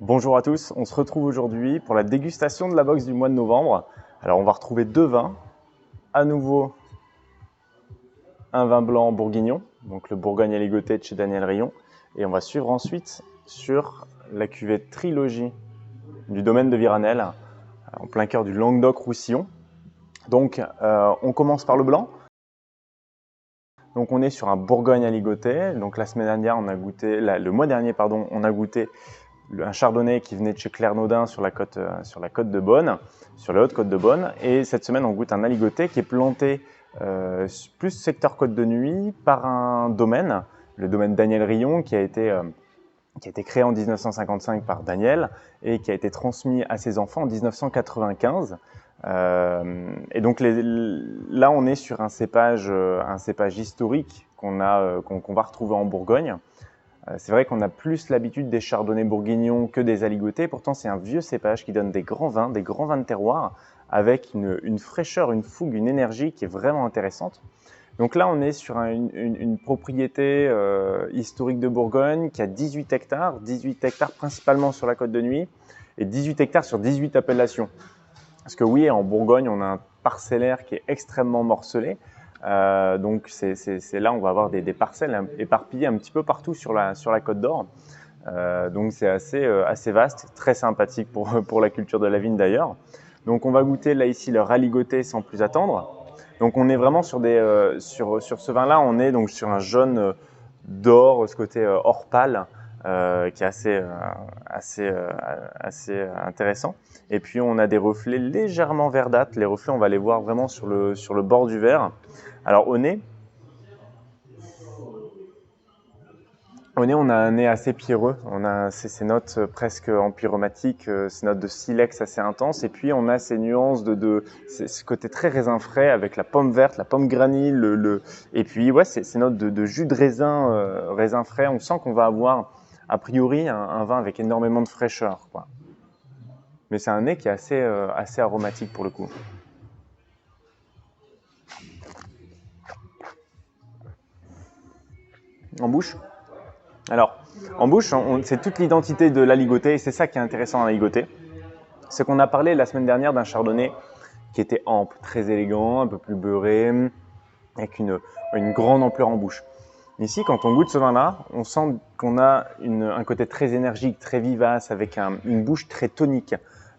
Bonjour à tous, on se retrouve aujourd'hui pour la dégustation de la box du mois de novembre. Alors on va retrouver deux vins, à nouveau un vin blanc bourguignon, donc le Bourgogne Aligoté de chez Daniel Rion, et on va suivre ensuite sur la cuvée Trilogie du domaine de Viranel, en plein cœur du Languedoc-Roussillon. Donc on commence par le blanc. Donc on est sur un Bourgogne Aligoté. Donc la semaine dernière, le mois dernier, pardon, on a goûté un chardonnay qui venait de chez Claire-Naudin sur la côte de Beaune, sur la haute côte de Beaune. Et cette semaine, on goûte un aligoté qui est planté plus secteur côte de nuit par un domaine, le domaine Daniel Rion, qui a été créé en 1955 par Daniel et qui a été transmis à ses enfants en 1995. Et donc là, on est sur un cépage historique qu'on va retrouver en Bourgogne. C'est vrai qu'on a plus l'habitude des chardonnays bourguignons que des aligotés. Pourtant, c'est un vieux cépage qui donne des grands vins de terroir, avec une fraîcheur, une fougue, une énergie qui est vraiment intéressante. Donc là, on est sur une propriété historique de Bourgogne qui a 18 hectares principalement sur la côte de nuit, et 18 hectares sur 18 appellations. Parce que oui, en Bourgogne, on a un parcellaire qui est extrêmement morcelé. Donc c'est là on va avoir des parcelles éparpillées un petit peu partout sur la Côte d'Or. Donc c'est assez vaste, très sympathique pour la culture de la vigne d'ailleurs. Donc on va goûter là ici leur aligoté sans plus attendre. Donc on est vraiment sur ce vin-là, on est donc sur un jaune d'or, ce côté or pâle, qui est assez intéressant. Et puis on a des reflets légèrement verdâtres. Les reflets, on va les voir vraiment sur le bord du verre. Alors au nez, on a un nez assez pierreux. On a ces notes presque empyromatiques, ces notes de silex assez intenses. Et puis on a ces nuances ce côté très raisin frais avec la pomme verte, la pomme granule, et puis ouais, ces notes de jus de raisin frais. On sent qu'on va avoir a priori un vin avec énormément de fraîcheur, quoi. Mais c'est un nez qui est assez aromatique pour le coup. En bouche, alors, en bouche, c'est toute l'identité de l'aligoté, et c'est ça qui est intéressant dans l'aligoté. C'est qu'on a parlé la semaine dernière d'un chardonnay qui était ample, très élégant, un peu plus beurré, avec une grande ampleur en bouche. Ici, quand on goûte ce vin-là, on sent qu'on a un côté très énergique, très vivace, avec une bouche très tonique.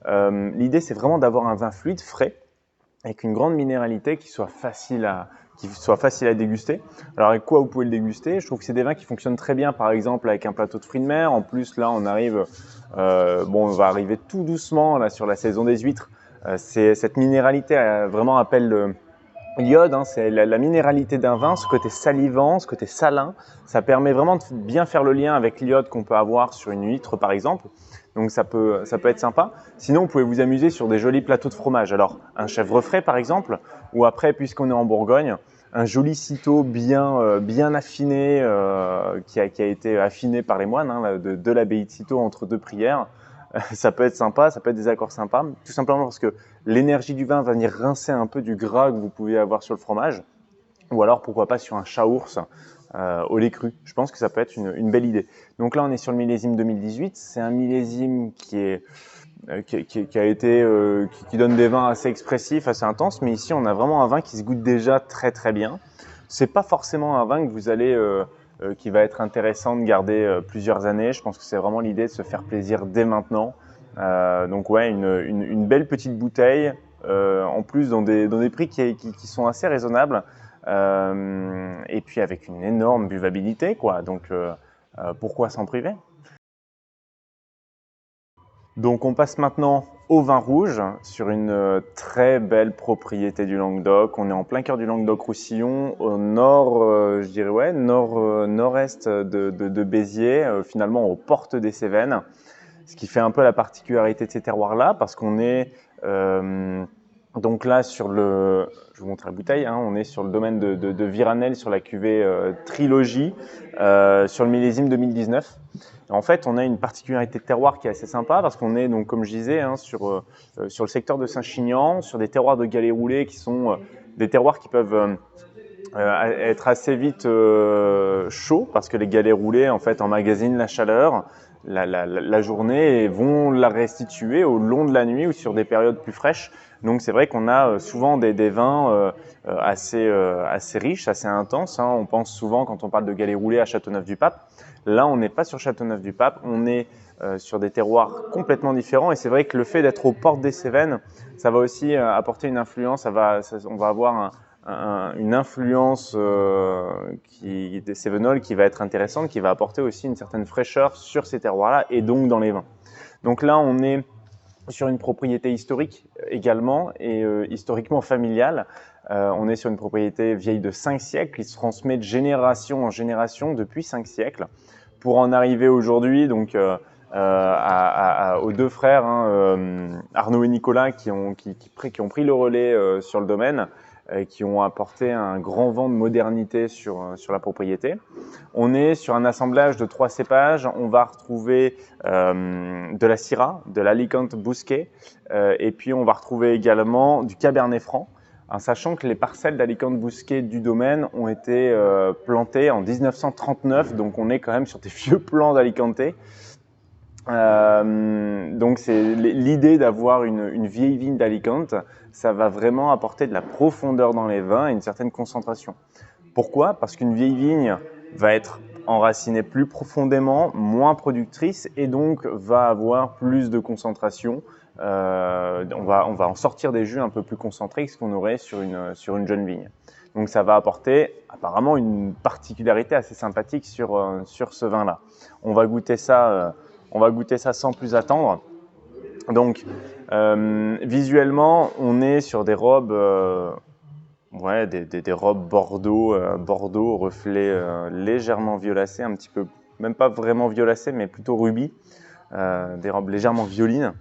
L'idée, c'est vraiment d'avoir un vin fluide, frais, avec une grande minéralité qui soit facile à déguster. Alors avec quoi vous pouvez le déguster? Je trouve que c'est des vins qui fonctionnent très bien, par exemple avec un plateau de fruits de mer. En plus là, on va arriver tout doucement là sur la saison des huîtres. Cette minéralité vraiment appelle l'iode, hein, c'est la minéralité d'un vin, ce côté salivant, ce côté salin. Ça permet vraiment de bien faire le lien avec l'iode qu'on peut avoir sur une huître par exemple. Donc ça peut être sympa. Sinon, vous pouvez vous amuser sur des jolis plateaux de fromage. Alors, un chèvre frais par exemple, ou après, puisqu'on est en Bourgogne, un joli citeau bien affiné, qui a été affiné par les moines, hein, de l'abbaye de Citeaux entre deux prières. Ça peut être sympa, ça peut être des accords sympas, tout simplement parce que l'énergie du vin va venir rincer un peu du gras que vous pouvez avoir sur le fromage, ou alors pourquoi pas sur un chaours au lait cru. Je pense que ça peut être une belle idée. Donc là, on est sur le millésime 2018. C'est un millésime qui donne des vins assez expressifs, assez intenses, mais ici, on a vraiment un vin qui se goûte déjà très très bien. C'est pas forcément un vin que qui va être intéressant de garder plusieurs années. Je pense que c'est vraiment l'idée de se faire plaisir dès maintenant. Donc ouais, une belle petite bouteille, en plus dans des prix qui sont assez raisonnables, et puis avec une énorme buvabilité, quoi. Donc pourquoi s'en priver? Donc on passe maintenant au vin rouge sur une très belle propriété du Languedoc. On est en plein cœur du Languedoc-Roussillon, au nord, je dirais ouais, nord-est de Béziers, finalement aux portes des Cévennes. Ce qui fait un peu la particularité de ces terroirs-là, parce qu'on est donc là je vous montre la bouteille, hein, on est sur le domaine de Viranel, sur la cuvée Trilogie, sur le millésime 2019. En fait, on a une particularité de terroir qui est assez sympa, parce qu'on est, donc, comme je disais, hein, sur le secteur de Saint-Chinian, sur des terroirs de galets roulés qui sont des terroirs qui peuvent être assez vite chauds, parce que les galets roulés en fait emmagasinent la chaleur. la journée et vont la restituer au long de la nuit ou sur des périodes plus fraîches. Donc c'est vrai qu'on a souvent des vins assez riches, assez intenses. Hein. On pense souvent, quand on parle de galets roulés, à Châteauneuf-du-Pape. Là, on n'est pas sur Châteauneuf-du-Pape, on est sur des terroirs complètement différents. Et c'est vrai que le fait d'être aux portes des Cévennes, ça va aussi apporter une influence. On va avoir une influence des cévenols qui va être intéressante, qui va apporter aussi une certaine fraîcheur sur ces terroirs-là et donc dans les vins. Donc là, on est sur une propriété historique également et historiquement familiale. On est sur une propriété vieille de 5 siècles qui se transmet de génération en génération depuis 5 siècles pour en arriver aujourd'hui donc aux deux frères, hein, Arnaud et Nicolas, qui ont pris le relais sur le domaine, qui ont apporté un grand vent de modernité sur la propriété. On est sur un assemblage de 3 cépages. On va retrouver de la Syrah, de l'Alicante Bousquet, et puis on va retrouver également du Cabernet Franc, en sachant que les parcelles d'Alicante Bousquet du domaine ont été plantées en 1939, donc on est quand même sur des vieux plants d'Alicante. Donc c'est l'idée d'avoir une vieille vigne d'Alicante, ça va vraiment apporter de la profondeur dans les vins et une certaine concentration. Pourquoi? Parce qu'une vieille vigne va être enracinée plus profondément, moins productrice et donc va avoir plus de concentration. On va en sortir des jus un peu plus concentrés que ce qu'on aurait sur une jeune vigne. Donc ça va apporter apparemment une particularité assez sympathique sur ce vin-là. On va goûter ça sans plus attendre. Donc visuellement, on est sur des robes, des robes bordeaux reflets légèrement violacés, un petit peu, même pas vraiment violacés, mais plutôt rubis, des robes légèrement violines.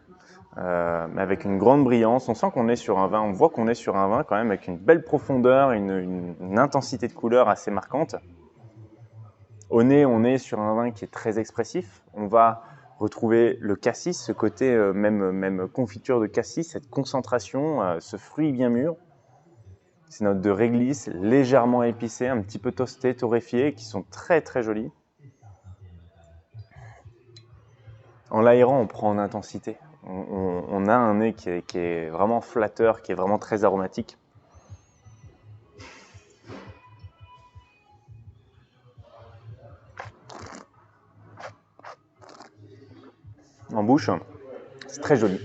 Mais avec une grande brillance. On sent qu'on est sur un vin, on voit qu'on est sur un vin quand même avec une belle profondeur, une intensité de couleur assez marquante. Au nez, on est sur un vin qui est très expressif. On va retrouver le cassis, ce côté même confiture de cassis, cette concentration, ce fruit bien mûr. Ces notes de réglisse légèrement épicées, un petit peu toastées, torréfiées, qui sont très très jolies. En l'aérant, on prend en intensité. On a un nez qui est vraiment flatteur, qui est vraiment très aromatique. En bouche, c'est très joli.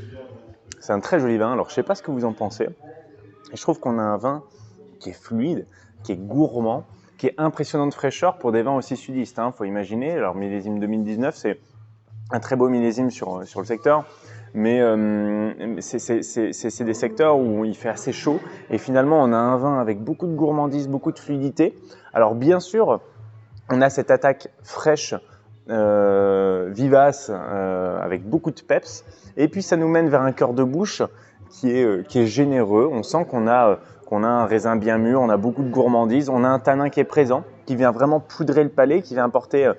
C'est un très joli vin. Alors, je ne sais pas ce que vous en pensez. Et je trouve qu'on a un vin qui est fluide, qui est gourmand, qui est impressionnant de fraîcheur pour des vins aussi sudistes. Il faut imaginer, alors millésime 2019, c'est un très beau millésime sur le secteur. Mais c'est des secteurs où il fait assez chaud et finalement on a un vin avec beaucoup de gourmandise, beaucoup de fluidité. Alors bien sûr, on a cette attaque fraîche, vivace, avec beaucoup de peps, et puis ça nous mène vers un cœur de bouche qui est généreux. On sent qu'on a un raisin bien mûr, on a beaucoup de gourmandise, on a un tanin qui est présent, qui vient vraiment poudrer le palais, qui vient apporter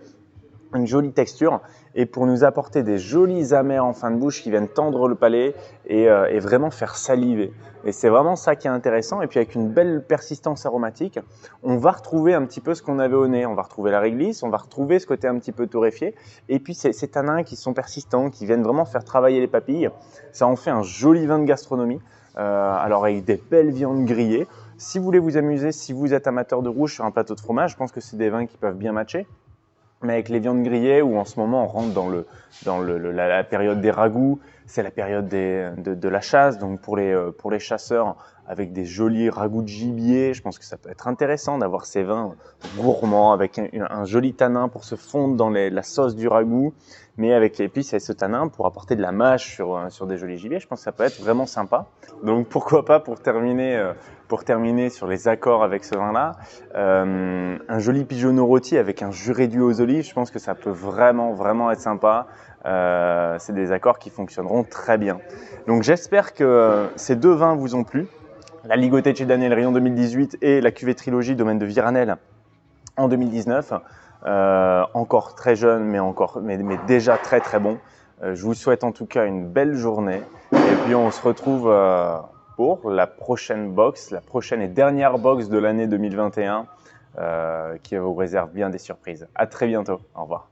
une jolie texture et pour nous apporter des jolis amers en fin de bouche qui viennent tendre le palais et vraiment faire saliver. Et c'est vraiment ça qui est intéressant. Et puis avec une belle persistance aromatique, on va retrouver un petit peu ce qu'on avait au nez. On va retrouver la réglisse, on va retrouver ce côté un petit peu torréfié. Et puis ces tanins qui sont persistants, qui viennent vraiment faire travailler les papilles. Ça en fait un joli vin de gastronomie. Alors avec des belles viandes grillées. Si vous voulez vous amuser, si vous êtes amateur de rouge sur un plateau de fromage, je pense que c'est des vins qui peuvent bien matcher. Mais avec les viandes grillées, où en ce moment on rentre dans la période des ragoûts, c'est la période de la chasse, donc pour les chasseurs, avec des jolis ragoûts de gibier, je pense que ça peut être intéressant d'avoir ces vins gourmands, avec un joli tanin pour se fondre dans la sauce du ragoût, mais avec l'épice et ce tanin pour apporter de la mâche sur des jolis gibiers, je pense que ça peut être vraiment sympa. Donc pourquoi pas pour terminer sur les accords avec ce vin-là, un joli pigeonneau rôti avec un jus réduit aux olives, je pense que ça peut vraiment être sympa. C'est des accords qui fonctionneront très bien. Donc j'espère que ces deux vins vous ont plu. La Ligotée de chez Daniel Rion 2018 et la cuvée Trilogie domaine de Viranel en 2019. Encore très jeune, mais déjà très bon. Je vous souhaite en tout cas une belle journée. Et puis on se retrouve pour la prochaine box, la prochaine et dernière box de l'année 2021 qui vous réserve bien des surprises. À très bientôt. Au revoir.